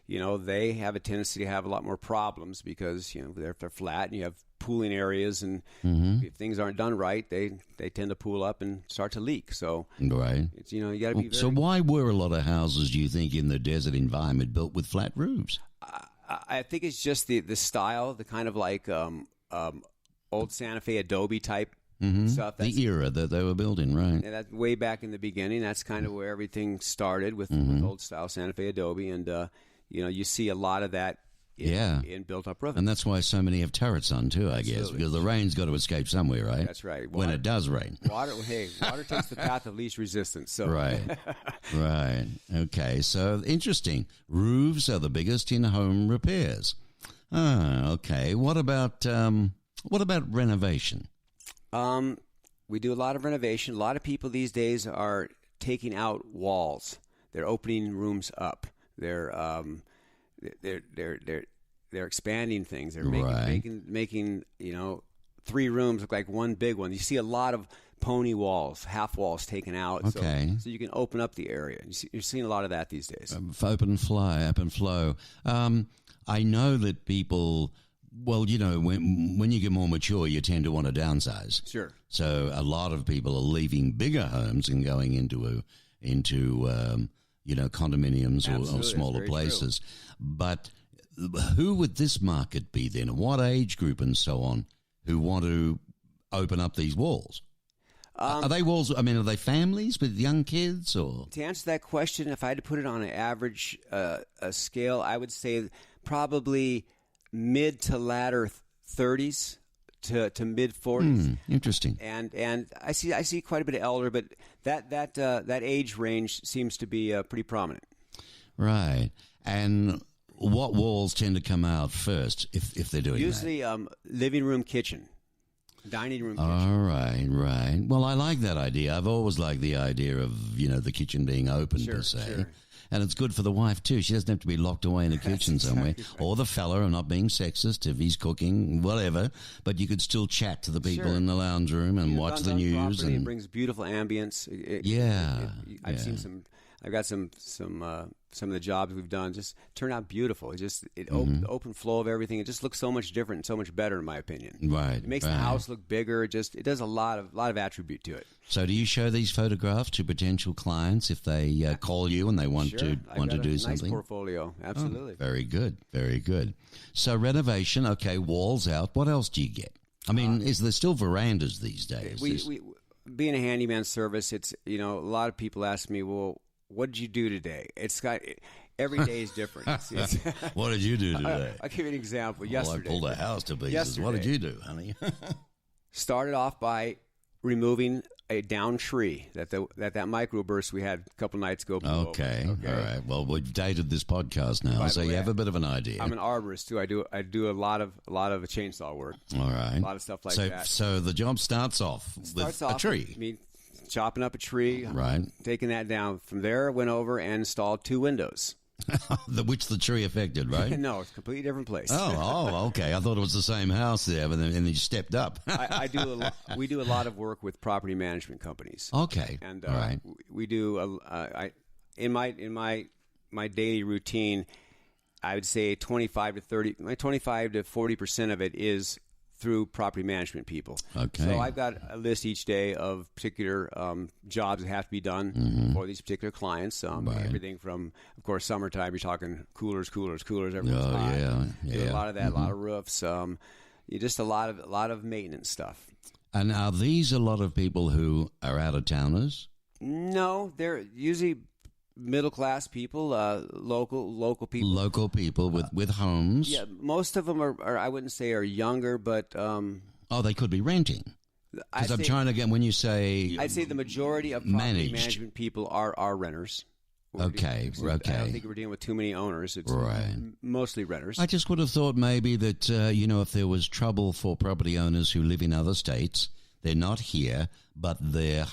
Speaker 3: They have a tendency to have a lot more problems because, they're flat and you have pooling areas, and if things aren't done right, they tend to pool up and start to leak. So
Speaker 1: right.
Speaker 3: It's, you got to be very...
Speaker 1: So why were a lot of houses, do you think, in the desert environment built with flat roofs?
Speaker 3: I think it's just the style, the kind of like old Santa Fe adobe type stuff.
Speaker 1: The era that they were built in, right?
Speaker 3: And that's way back in the beginning. That's kind of where everything started with old style Santa Fe adobe, and you see a lot of that in built-up roofing.
Speaker 1: And that's why so many have turrets on, too, I guess, because the rain's got to escape somewhere, right?
Speaker 3: That's right.
Speaker 1: When it does rain.
Speaker 3: Water takes the path of least resistance. So.
Speaker 1: Right, right. Okay, so interesting. Roofs are the biggest in home repairs. Okay. What about renovation?
Speaker 3: We do a lot of renovation. A lot of people these days are taking out walls. They're opening rooms up. They're expanding things. They're making 3 rooms look like one big one. You see a lot of pony walls, half walls taken out.
Speaker 1: Okay.
Speaker 3: So you can open up the area. You're seeing a lot of that these days.
Speaker 1: Open and flow. I know that people, when you get more mature, you tend to want to downsize.
Speaker 3: Sure.
Speaker 1: So a lot of people are leaving bigger homes and going into condominiums or smaller places. True. But who would this market be then? What age group and so on who want to open up these walls? Are they walls? I mean, are they families with young kids? Or
Speaker 3: to answer that question, if I had to put it on an average scale, I would say probably mid to latter 30s to mid 40s.
Speaker 1: Interesting.
Speaker 3: And I see quite a bit of elder, but that age range seems to be pretty prominent.
Speaker 1: Right. And what walls tend to come out first if they're doing
Speaker 3: usually,
Speaker 1: that?
Speaker 3: living room, kitchen, dining room, kitchen.
Speaker 1: All right, right. Well, I like that idea. I've always liked the idea of, the kitchen being open, per se. Sure. And it's good for the wife, too. She doesn't have to be locked away in a kitchen somewhere. Exactly right. Or the fella, I'm not being sexist, if he's cooking, whatever. But you could still chat to the people in the lounge room and watch the news. And
Speaker 3: it brings beautiful ambience. I've seen some... I've got some of the jobs we've done just turn out beautiful. The open flow of everything. It just looks so much different and so much better, in my opinion.
Speaker 1: Right.
Speaker 3: It makes the house look bigger. It does a lot of attribute to it.
Speaker 1: So, do you show these photographs to potential clients if they call you and they want to do something?
Speaker 3: Nice portfolio. Absolutely.
Speaker 1: Oh, very good. Very good. So, renovation. Okay, walls out. What else do you get? I mean, is there still verandas these days?
Speaker 3: We being a handyman service, it's a lot of people ask me, well, what did you do today? Every day is different.
Speaker 1: What did you do today?
Speaker 3: I'll give you an example. Yesterday.
Speaker 1: I pulled a house to pieces. What did you do, honey?
Speaker 3: Started off by removing a down tree that microburst we had a couple nights ago.
Speaker 1: Okay. All right. Well, we've dated this podcast now, so you have a bit of an idea.
Speaker 3: I'm an arborist too. I do a lot of chainsaw work.
Speaker 1: All right.
Speaker 3: A lot of stuff like that.
Speaker 1: So the job starts off with a tree.
Speaker 3: I mean, chopping up a tree,
Speaker 1: right?
Speaker 3: Taking that down. From there, went over and installed 2 windows.
Speaker 1: Which the tree affected, right?
Speaker 3: No, it's a completely different place.
Speaker 1: Oh, okay. I thought it was the same house there, but then you stepped up.
Speaker 3: We do a lot of work with property management companies.
Speaker 1: Okay,
Speaker 3: and
Speaker 1: all right.
Speaker 3: We do. In my daily routine, I would say 25 to 40% of it is through property management people.
Speaker 1: Okay.
Speaker 3: So I've got a list each day of particular jobs that have to be done for these particular clients.
Speaker 1: Right.
Speaker 3: Everything from, of course, summertime, you're talking coolers. Everyone's hot.
Speaker 1: Yeah.
Speaker 3: A lot of that, a lot of roofs. Just a lot of maintenance stuff.
Speaker 1: And are these a lot of people who are out-of-towners?
Speaker 3: No, they're usually middle-class people, local people.
Speaker 1: Local people with homes?
Speaker 3: Yeah, most of them are I wouldn't say are younger, but...
Speaker 1: they could be renting. Because I'm trying to get, when you say...
Speaker 3: I'd say the majority of property management people are renters.
Speaker 1: Okay.
Speaker 3: I don't think we're dealing with too many owners. It's mostly renters.
Speaker 1: I just would have thought maybe that, if there was trouble for property owners who live in other states, they're not here, but their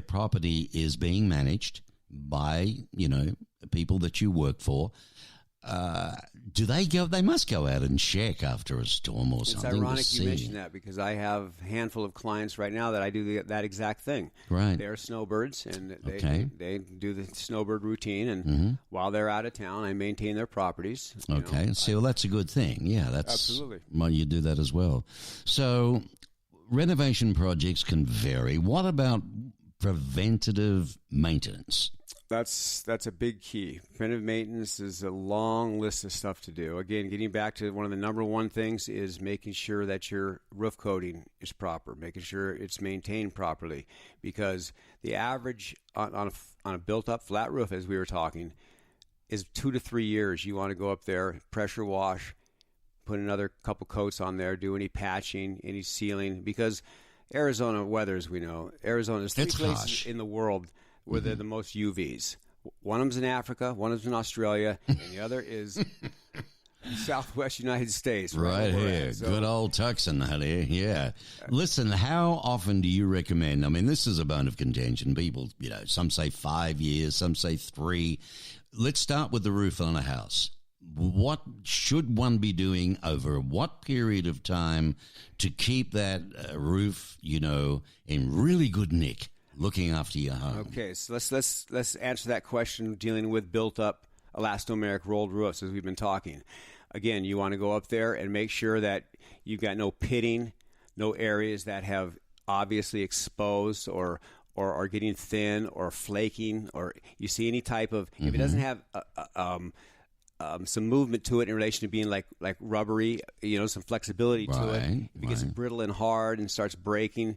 Speaker 1: property is being managed by, people that you work for. Do they go? They must go out and check after a storm or something.
Speaker 3: It's ironic you mention that because I have a handful of clients right now that I do that exact thing.
Speaker 1: Right.
Speaker 3: They're snowbirds, and they do the snowbird routine, and while they're out of town, I maintain their properties.
Speaker 1: Okay. Well, that's a good thing. Yeah, that's
Speaker 3: absolutely.
Speaker 1: Well, you do that as well. So renovation projects can vary. What about preventative maintenance?
Speaker 3: That's a big key. Preventive maintenance is a long list of stuff to do. Again, getting back to one of the number one things is making sure that your roof coating is proper, making sure it's maintained properly, because the average on a built-up flat roof, as we were talking, is 2 to 3 years. You want to go up there, pressure wash, put another couple coats on there, do any patching, any sealing, because Arizona weather, as we know, Arizona is 3 places in the world where they're the most UVs. One of them's in Africa, one of them's in Australia, and the other is Southwest United States.
Speaker 1: Right here. So, good old Tucson, honey. Yeah. Listen, how often do you recommend? I mean, this is a bone of contention. People, some say 5 years, some say 3. Let's start with the roof on a house. What should one be doing over what period of time to keep that roof, in really good nick? Looking after your home.
Speaker 3: Okay, so let's answer that question dealing with built-up elastomeric rolled roofs, as we've been talking. Again, you want to go up there and make sure that you've got no pitting, no areas that have obviously exposed or are getting thin or flaking, or you see any type of, if it doesn't have some movement to it in relation to being like rubbery, some flexibility to it. If it gets brittle and hard and starts breaking,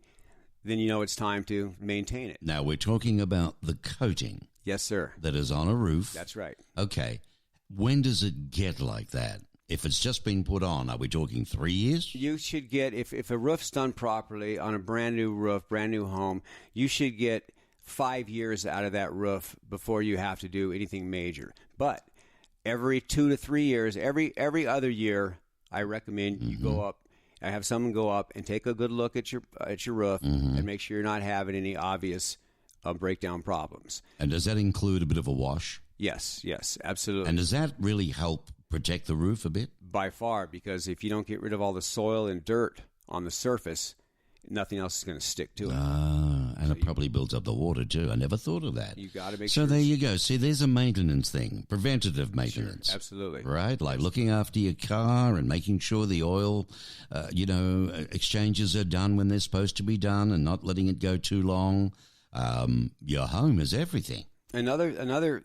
Speaker 3: then it's time to maintain it.
Speaker 1: Now, we're talking about the coating.
Speaker 3: Yes, sir.
Speaker 1: That is on a roof.
Speaker 3: That's right.
Speaker 1: Okay. When does it get like that? If it's just been put on, are we talking 3 years?
Speaker 3: You should get, if a roof's done properly on a brand new roof, brand new home, you should get 5 years out of that roof before you have to do anything major. But every 2 to 3 years, every other year, I recommend you go up. I have someone go up and take a good look at your roof and make sure you're not having any obvious breakdown problems.
Speaker 1: And does that include a bit of a wash?
Speaker 3: Yes, absolutely.
Speaker 1: And does that really help protect the roof a bit?
Speaker 3: By far, because if you don't get rid of all the soil and dirt on the surface, nothing else is going to stick to it.
Speaker 1: And it probably builds up the water too. I never thought of that.
Speaker 3: You got to make sure.
Speaker 1: So there you go. See, there's a maintenance thing, preventative maintenance.
Speaker 3: Sure, absolutely.
Speaker 1: Right? Like looking after your car and making sure the oil, exchanges are done when they're supposed to be done and not letting it go too long. Your home is everything.
Speaker 3: Another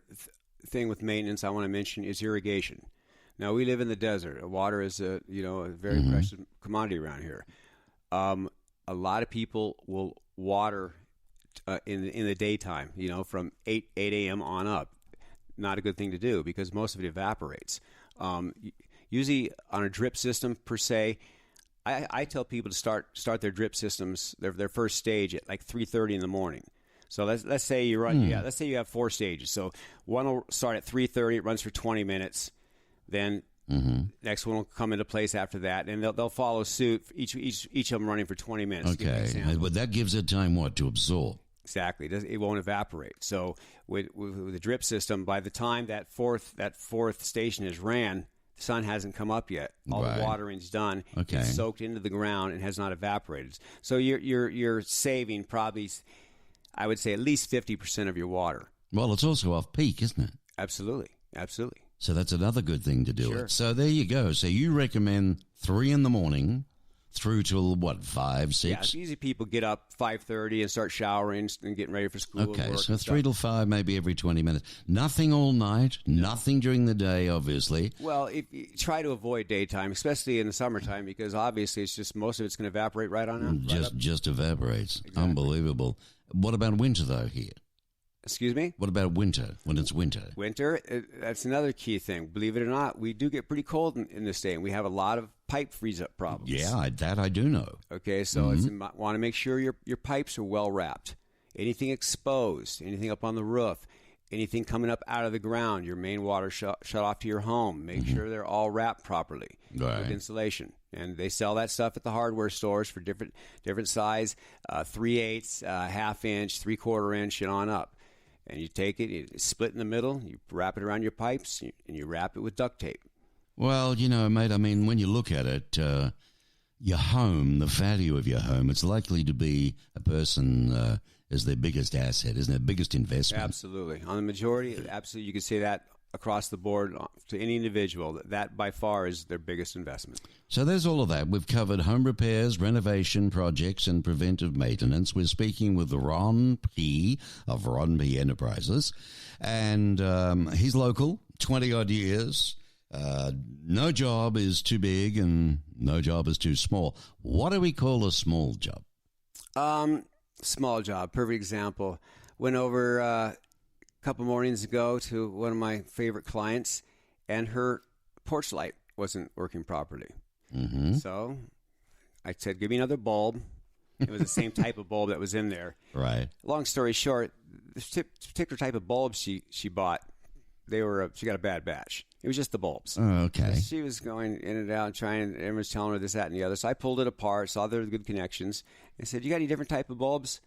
Speaker 3: thing with maintenance I want to mention is irrigation. Now, we live in the desert. Water is a very precious commodity around here. A lot of people will water in the daytime, from 8 a.m. on up. Not a good thing to do because most of it evaporates. Usually on a drip system per se, I tell people to start their drip systems, their first stage at like 3:30 in the morning. So let's say you run, let's say you have 4 stages. So one will start at 3:30, it runs for 20 minutes. Then next one will come into place after that, and they'll follow suit. Each of them running for 20 minutes.
Speaker 1: Okay, but that gives it time to absorb.
Speaker 3: Exactly, it won't evaporate. So with the drip system, by the time that fourth station is ran, the sun hasn't come up yet. All the watering's done.
Speaker 1: Okay.
Speaker 3: It's soaked into the ground and has not evaporated. So you're saving probably, I would say, at least 50% of your water.
Speaker 1: Well, it's also off peak, isn't it?
Speaker 3: Absolutely.
Speaker 1: So that's another good thing to do
Speaker 3: Sure.
Speaker 1: it. So there you go. So you recommend 3 in the morning through till what, 5, 6?
Speaker 3: Yeah, it's easy. People get up 5:30 and start showering and getting ready for school.
Speaker 1: Okay,
Speaker 3: and work
Speaker 1: so
Speaker 3: and
Speaker 1: 3 till 5, maybe every 20 minutes. Nothing all night, nothing during the day, obviously.
Speaker 3: Well, if you try to avoid daytime, especially in the summertime, because obviously it's just most of it's going to evaporate right on out.
Speaker 1: Just evaporates.
Speaker 3: Exactly.
Speaker 1: Unbelievable. What about winter, though, here?
Speaker 3: Excuse me?
Speaker 1: What about winter, when it's winter?
Speaker 3: Winter, that's another key thing. Believe it or not, we do get pretty cold in this state, and we have a lot of pipe freeze-up problems.
Speaker 1: Yeah, that I do know.
Speaker 3: Okay, so you want to make sure your pipes are well wrapped. Anything exposed, anything up on the roof, anything coming up out of the ground, your main water shut off to your home, make sure they're all wrapped properly with insulation. And they sell that stuff at the hardware stores for different size, 3/8, ½ inch, 3/4 inch, and on up. And you take it, you split in the middle, you wrap it around your pipes, and you wrap it with duct tape.
Speaker 1: Well, mate, I mean, when you look at it, your home, the value of your home, it's likely to be a person is their biggest asset, isn't it? Biggest investment.
Speaker 3: Absolutely. On the majority, absolutely, you could say that across the board to any individual. That by far is their biggest investment.
Speaker 1: So there's all of that. We've covered home repairs, renovation projects, and preventive maintenance. We're speaking with Ron P. of Ron P. Enterprises. And he's local, 20-odd years. No job is too big and no job is too small. What do we call a small job?
Speaker 3: Small job, perfect example. Went over a couple mornings ago to one of my favorite clients, and her porch light wasn't working properly. So I said, give me another bulb. It was the same type of bulb that was in there.
Speaker 1: Right.
Speaker 3: Long story short, the particular type of bulbs she bought, she got a bad batch. It was just the bulbs.
Speaker 1: Oh, okay.
Speaker 3: So she was going in and out and trying, everyone's telling her this, that, and the other. So I pulled it apart, saw there were good connections, and said, you got any different type of bulbs?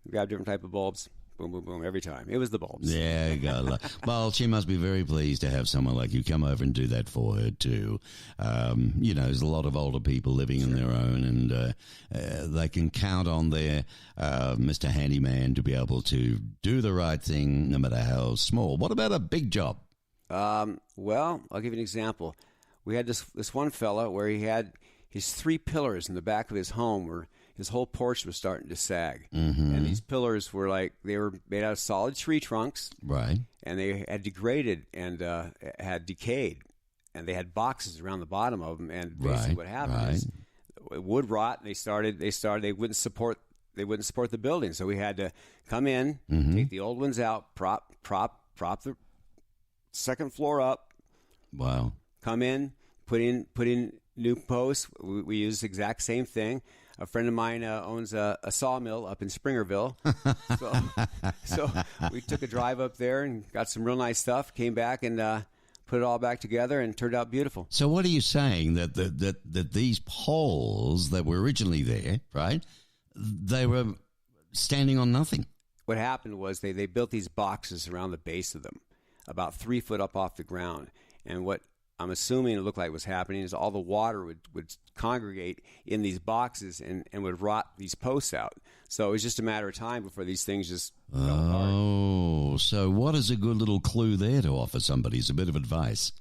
Speaker 3: We grabbed different type of bulbs. Boom, boom, boom, every time. It was the bulbs.
Speaker 1: Yeah, you go. Well, she must be very pleased to have someone like you come over and do that for her, too. There's a lot of older people living on their own, and they can count on their Mr. Handyman to be able to do the right thing, no matter how small. What about a big job?
Speaker 3: Well, I'll give you an example. We had this one fella where he had his 3 pillars in the back of his home where his whole porch was starting to sag. And these pillars were they were made out of solid tree trunks.
Speaker 1: Right.
Speaker 3: And they had degraded and had decayed. And they had boxes around the bottom of them. And basically what happened is wood rot. They wouldn't support the building. So we had to come in, take the old ones out, prop the second floor up.
Speaker 1: Wow.
Speaker 3: Come in, put in new posts. We use the exact same thing. A friend of mine owns a sawmill up in Springerville. So we took a drive up there and got some real nice stuff, came back and put it all back together and turned out beautiful.
Speaker 1: So what are you saying, that these poles that were originally there, right, they were standing on nothing?
Speaker 3: What happened was they built these boxes around the base of them, about 3 foot up off the ground. And what I'm assuming it looked like was happening is all the water would congregate in these boxes and would rot these posts out. So it was just a matter of time before these things just fell apart.
Speaker 1: Oh, so what is a good little clue there to offer somebody as a bit of advice?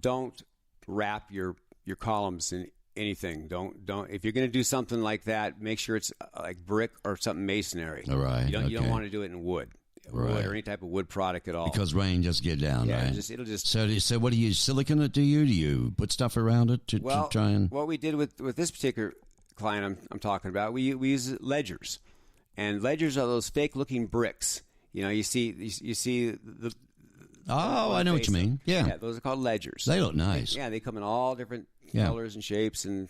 Speaker 3: Don't wrap your columns in anything. Don't. If you're going to do something like that, make sure it's like brick or something masonry.
Speaker 1: All right.
Speaker 3: You don't want to do it in wood. Wood or any type of wood product at all.
Speaker 1: Because rain just get down,
Speaker 3: yeah,
Speaker 1: right?
Speaker 3: It'll just.
Speaker 1: So what do you silicone it? Do you put stuff around it to try and?
Speaker 3: What we did with this particular client I'm talking about, we use ledgers, and ledgers are those fake looking bricks. You see the.
Speaker 1: Oh, I know what you mean. Yeah,
Speaker 3: those are called ledgers.
Speaker 1: They look nice.
Speaker 3: They come in all different colors and shapes, and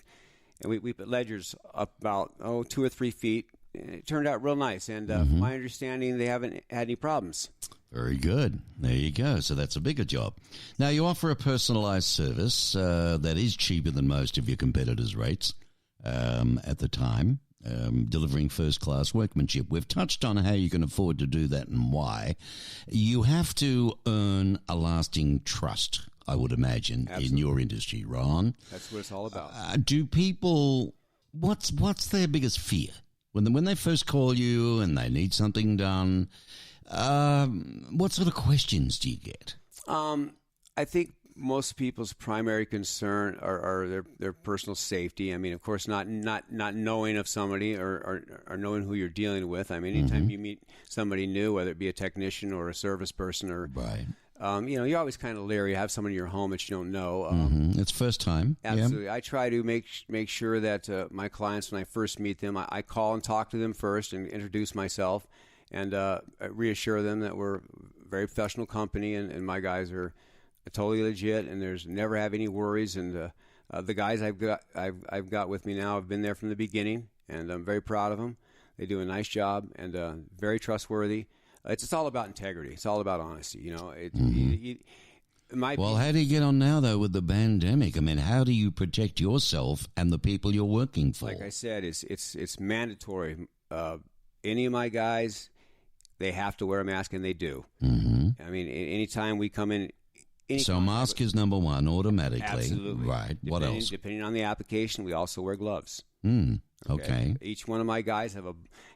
Speaker 3: and we put ledgers up about 2 or 3 feet. It turned out real nice, and from my understanding, they haven't had any problems.
Speaker 1: Very good. There you go. So that's a bigger job. Now, you offer a personalized service that is cheaper than most of your competitors' rates at the time, delivering first-class workmanship. We've touched on how you can afford to do that and why. You have to earn a lasting trust, I would imagine, in your industry, Ron.
Speaker 3: That's what it's all about.
Speaker 1: Do people, what's their biggest fear? When they first call you and they need something done, what sort of questions do you get?
Speaker 3: I think most people's primary concern are their personal safety. I mean, of course, not knowing of somebody or knowing who you're dealing with. I mean, anytime you meet somebody new, whether it be a technician or a service person or
Speaker 1: right.
Speaker 3: You're always kind of leery. You have someone in your home that you don't know.
Speaker 1: It's first time.
Speaker 3: Absolutely. I try to make sure that my clients, when I first meet them, I call and talk to them first and introduce myself and reassure them that we're a very professional company and my guys are totally legit and there's never have any worries. And the guys I've got with me now have been there from the beginning, and I'm very proud of them. They do a nice job and very trustworthy. It's all about integrity. It's all about honesty. How
Speaker 1: do you get on now, though, with the pandemic? I mean, how do you protect yourself and the people you're working for?
Speaker 3: Like I said, it's mandatory. Any of my guys, they have to wear a mask, and they do. I mean, anytime we come in.
Speaker 1: So mask is number one automatically.
Speaker 3: Absolutely.
Speaker 1: Right. What else?
Speaker 3: Depending on the application, we also wear gloves.
Speaker 1: Okay.
Speaker 3: Each one of my guys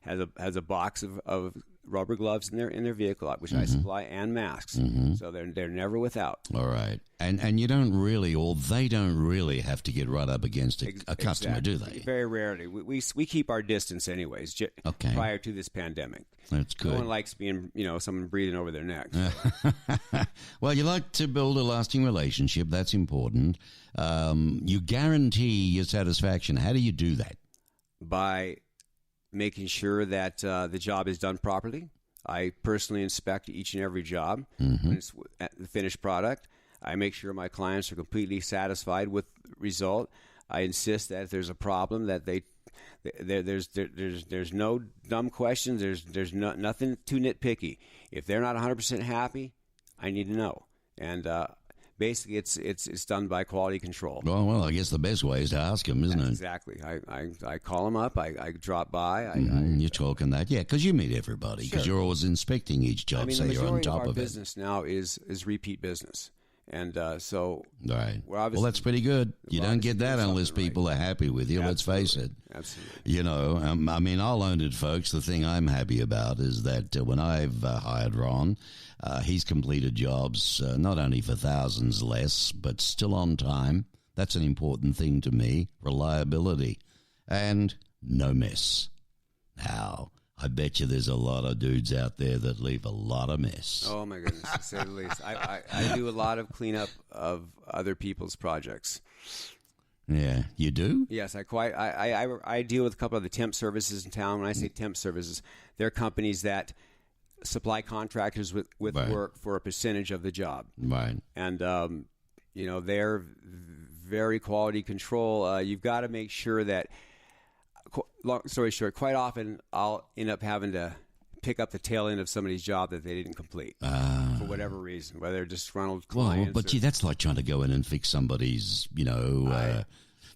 Speaker 3: has a box of rubber gloves in their vehicle, which I supply, and masks. So they're never without.
Speaker 1: All right. And you don't really, or they don't really have to get right up against a customer, do they?
Speaker 3: Very rarely. We keep our distance anyways. Prior to this pandemic.
Speaker 1: That's good.
Speaker 3: No one likes being, someone breathing over their neck.
Speaker 1: Well, you like to build a lasting relationship. That's important. You guarantee your satisfaction. How do you do that?
Speaker 3: By making sure that the job is done properly. I personally inspect each and every job when it's the finished product. I make sure my clients are completely satisfied with the result. I insist that if there's a problem, that there's no dumb questions. There's nothing too nitpicky. If they're not 100% happy, I need to know. And basically, it's done by quality control.
Speaker 1: Well, I guess the best way is to ask them, isn't it?
Speaker 3: Exactly. I call them up. I drop by.
Speaker 1: You're talking that, yeah, because you meet everybody, because you're always inspecting each job, so you're on top of it.
Speaker 3: The majority of our business now is repeat business. And so,
Speaker 1: right. Well, that's pretty good. You don't get that unless people are happy with you.
Speaker 3: Absolutely.
Speaker 1: Let's face it.
Speaker 3: Absolutely.
Speaker 1: I mean, I'll own it, folks. The thing I'm happy about is that when I've hired Ron, he's completed jobs not only for thousands less, but still on time. That's an important thing to me. Reliability and no mess. Now, I bet you there's a lot of dudes out there that leave a lot of mess.
Speaker 3: Oh, my goodness, to say the least. I do a lot of cleanup of other people's projects.
Speaker 1: Yeah, you do?
Speaker 3: Yes, I deal with a couple of the temp services in town. When I say temp services, they're companies that supply contractors with
Speaker 1: right.
Speaker 3: work for a percentage of the job.
Speaker 1: Right.
Speaker 3: And, they're very quality control. You've got to make sure that, long story short, quite often I'll end up having to pick up the tail end of somebody's job that they didn't complete for whatever reason, whether disgruntled clients.
Speaker 1: But that's like trying to go in and fix somebody's,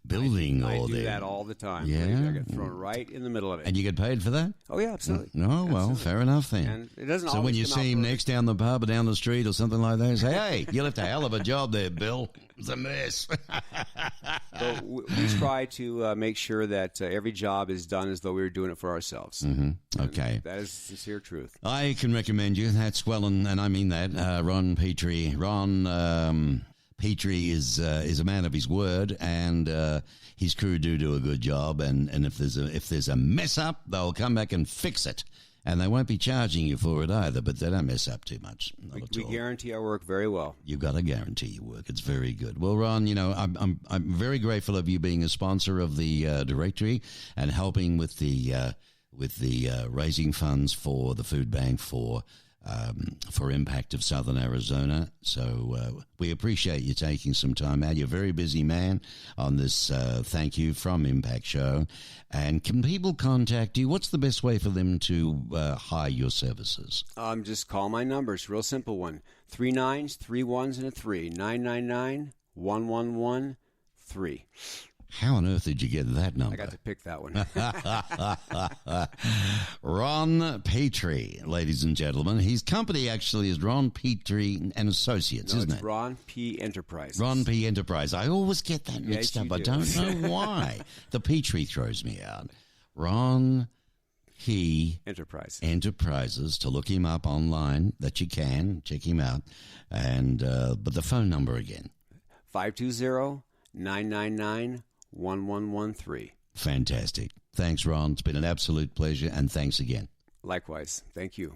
Speaker 1: building.
Speaker 3: I do that all the time.
Speaker 1: Yeah.
Speaker 3: I get thrown right in the middle of it.
Speaker 1: And you get paid for that?
Speaker 3: Oh, yeah, absolutely.
Speaker 1: No, well,
Speaker 3: Absolutely.
Speaker 1: fair enough then.
Speaker 3: And it doesn't
Speaker 1: so when you see him next down the pub or down the street or something like that, you say, hey, you left a hell of a job there, Bill. It's a mess.
Speaker 3: So we try to make sure that every job is done as though we were doing it for ourselves.
Speaker 1: Okay.
Speaker 3: That is the sincere truth.
Speaker 1: I can recommend you. That's well, and I mean that. Ron Petrie. Ron Petrie is a man of his word, and his crew do a good job. And if there's a mess up, they'll come back and fix it. And they won't be charging you for it either, but they don't mess up too much.
Speaker 3: We guarantee our work very well.
Speaker 1: You've got to guarantee your work. It's very good. Well, Ron, I'm very grateful of you being a sponsor of the directory and helping with the raising funds for the food bank for for Impact of Southern Arizona. So we appreciate you taking some time out. You're a very busy man on this Thank You from Impact show. And can people contact you? What's the best way for them to hire your services?
Speaker 3: Just call my numbers. Real simple one. 3 9s, 3 1s, and a 3. 999-111-3.
Speaker 1: How on earth did you get that number?
Speaker 3: I got to pick that one.
Speaker 1: Ron Petrie, ladies and gentlemen. His company actually is Ron Petrie and Associates, isn't it?
Speaker 3: Ron P. Enterprises.
Speaker 1: Ron P. Enterprise. I always get that mixed up. I don't know why. The Petrie throws me out. Ron P. Enterprises. To look him up online, that you can. Check him out. And but the phone number again.
Speaker 3: 520-999-1113.
Speaker 1: Fantastic. Thanks, Ron. It's been an absolute pleasure, and thanks again.
Speaker 3: Likewise. Thank you.